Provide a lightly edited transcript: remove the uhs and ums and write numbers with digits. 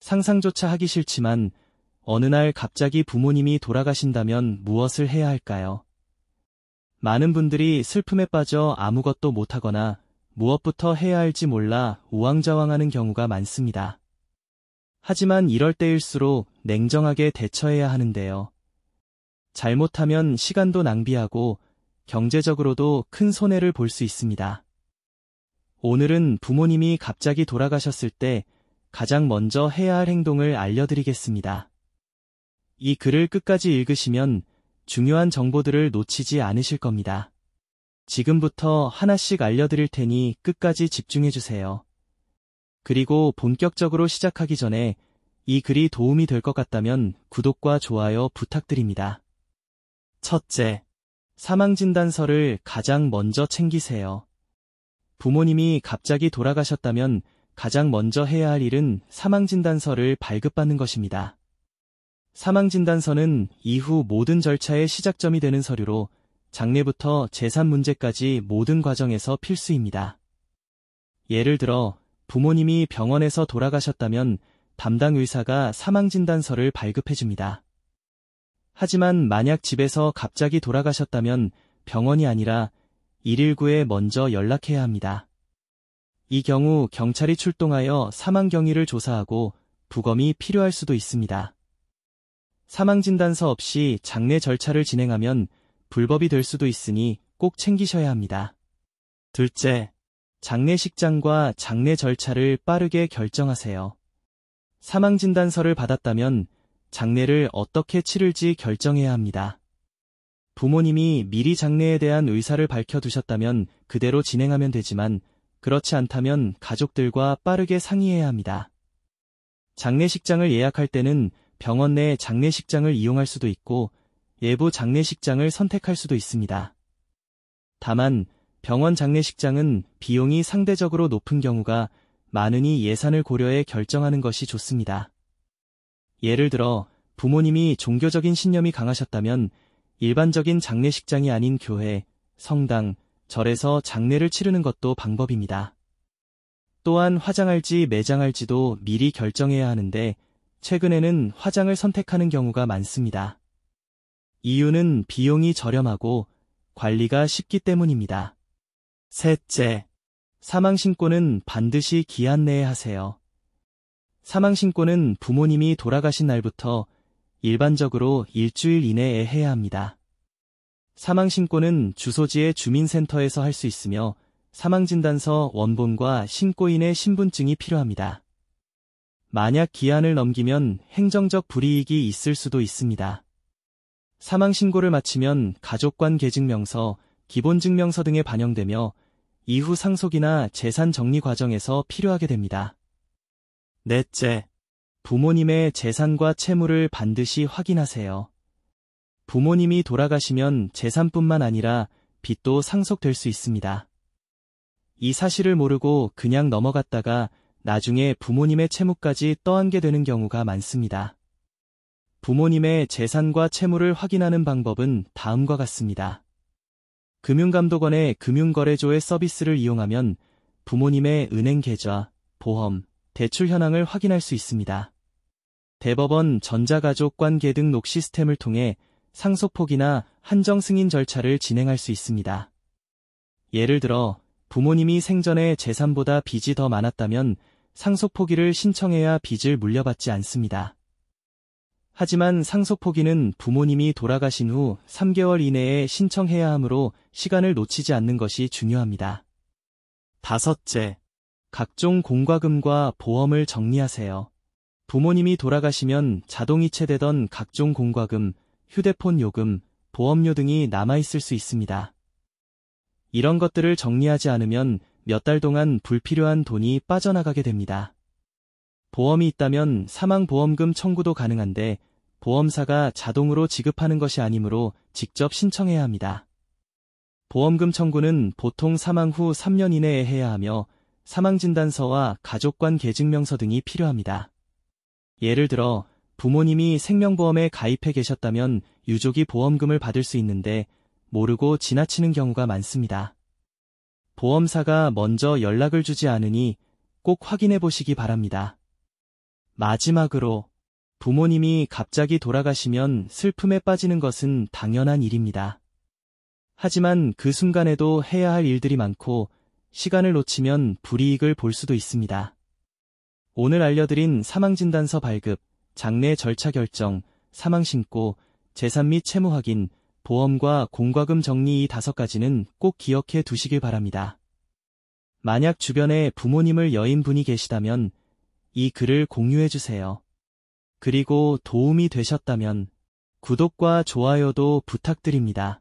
상상조차 하기 싫지만 어느 날 갑자기 부모님이 돌아가신다면 무엇을 해야 할까요? 많은 분들이 슬픔에 빠져 아무것도 못하거나 무엇부터 해야 할지 몰라 우왕좌왕하는 경우가 많습니다. 하지만 이럴 때일수록 냉정하게 대처해야 하는데요. 잘못하면 시간도 낭비하고 경제적으로도 큰 손해를 볼 수 있습니다. 오늘은 부모님이 갑자기 돌아가셨을 때 가장 먼저 해야 할 행동을 알려드리겠습니다. 이 글을 끝까지 읽으시면 중요한 정보들을 놓치지 않으실 겁니다. 지금부터 하나씩 알려드릴 테니 끝까지 집중해주세요. 그리고 본격적으로 시작하기 전에 이 글이 도움이 될 것 같다면 구독과 좋아요 부탁드립니다. 첫째, 사망진단서를 가장 먼저 챙기세요. 부모님이 갑자기 돌아가셨다면 가장 먼저 해야 할 일은 사망진단서를 발급받는 것입니다. 사망진단서는 이후 모든 절차의 시작점이 되는 서류로 장례부터 재산 문제까지 모든 과정에서 필수입니다. 예를 들어 부모님이 병원에서 돌아가셨다면 담당 의사가 사망진단서를 발급해줍니다. 하지만 만약 집에서 갑자기 돌아가셨다면 병원이 아니라 119에 먼저 연락해야 합니다. 이 경우 경찰이 출동하여 사망 경위를 조사하고 부검이 필요할 수도 있습니다. 사망진단서 없이 장례 절차를 진행하면 불법이 될 수도 있으니 꼭 챙기셔야 합니다. 둘째, 장례식장과 장례 절차를 빠르게 결정하세요. 사망진단서를 받았다면 장례를 어떻게 치를지 결정해야 합니다. 부모님이 미리 장례에 대한 의사를 밝혀두셨다면 그대로 진행하면 되지만 그렇지 않다면 가족들과 빠르게 상의해야 합니다. 장례식장을 예약할 때는 병원 내 장례식장을 이용할 수도 있고 외부 장례식장을 선택할 수도 있습니다. 다만 병원 장례식장은 비용이 상대적으로 높은 경우가 많으니 예산을 고려해 결정하는 것이 좋습니다. 예를 들어 부모님이 종교적인 신념이 강하셨다면 일반적인 장례식장이 아닌 교회, 성당, 절에서 장례를 치르는 것도 방법입니다. 또한 화장할지 매장할지도 미리 결정해야 하는데 최근에는 화장을 선택하는 경우가 많습니다. 이유는 비용이 저렴하고 관리가 쉽기 때문입니다. 셋째, 사망신고는 반드시 기한 내에 하세요. 사망신고는 부모님이 돌아가신 날부터 일반적으로 일주일 이내에 해야 합니다. 사망신고는 주소지의 주민센터에서 할 수 있으며 사망진단서 원본과 신고인의 신분증이 필요합니다. 만약 기한을 넘기면 행정적 불이익이 있을 수도 있습니다. 사망신고를 마치면 가족관 계증명서, 기본증명서 등에 반영되며 이후 상속이나 재산 정리 과정에서 필요하게 됩니다. 넷째, 부모님의 재산과 채무를 반드시 확인하세요. 부모님이 돌아가시면 재산뿐만 아니라 빚도 상속될 수 있습니다. 이 사실을 모르고 그냥 넘어갔다가 나중에 부모님의 채무까지 떠안게 되는 경우가 많습니다. 부모님의 재산과 채무를 확인하는 방법은 다음과 같습니다. 금융감독원의 금융거래조의 서비스를 이용하면 부모님의 은행 계좌, 보험, 대출 현황을 확인할 수 있습니다. 대법원 전자가족관 계등록 시스템을 통해 상속폭이나 한정 승인 절차를 진행할 수 있습니다. 예를 들어 부모님이 생전에 재산보다 빚이 더 많았다면 상속포기를 신청해야 빚을 물려받지 않습니다. 하지만 상속포기는 부모님이 돌아가신 후 3개월 이내에 신청해야 하므로 시간을 놓치지 않는 것이 중요합니다. 다섯째, 각종 공과금과 보험을 정리하세요. 부모님이 돌아가시면 자동이체되던 각종 공과금, 휴대폰 요금, 보험료 등이 남아있을 수 있습니다. 이런 것들을 정리하지 않으면 몇 달 동안 불필요한 돈이 빠져나가게 됩니다. 보험이 있다면 사망보험금 청구도 가능한데 보험사가 자동으로 지급하는 것이 아니므로 직접 신청해야 합니다. 보험금 청구는 보통 사망 후 3년 이내에 해야 하며 사망진단서와 가족관 계증명서 등이 필요합니다. 예를 들어 부모님이 생명보험에 가입해 계셨다면 유족이 보험금을 받을 수 있는데 모르고 지나치는 경우가 많습니다. 보험사가 먼저 연락을 주지 않으니 꼭 확인해 보시기 바랍니다. 마지막으로 부모님이 갑자기 돌아가시면 슬픔에 빠지는 것은 당연한 일입니다. 하지만 그 순간에도 해야 할 일들이 많고 시간을 놓치면 불이익을 볼 수도 있습니다. 오늘 알려드린 사망진단서 발급, 장례 절차 결정, 사망신고, 재산 및 채무 확인, 보험과 공과금 정리 이 5가지는 꼭 기억해 두시길 바랍니다. 만약 주변에 부모님을 여인 분이 계시다면 이 글을 공유해 주세요. 그리고 도움이 되셨다면 구독과 좋아요도 부탁드립니다.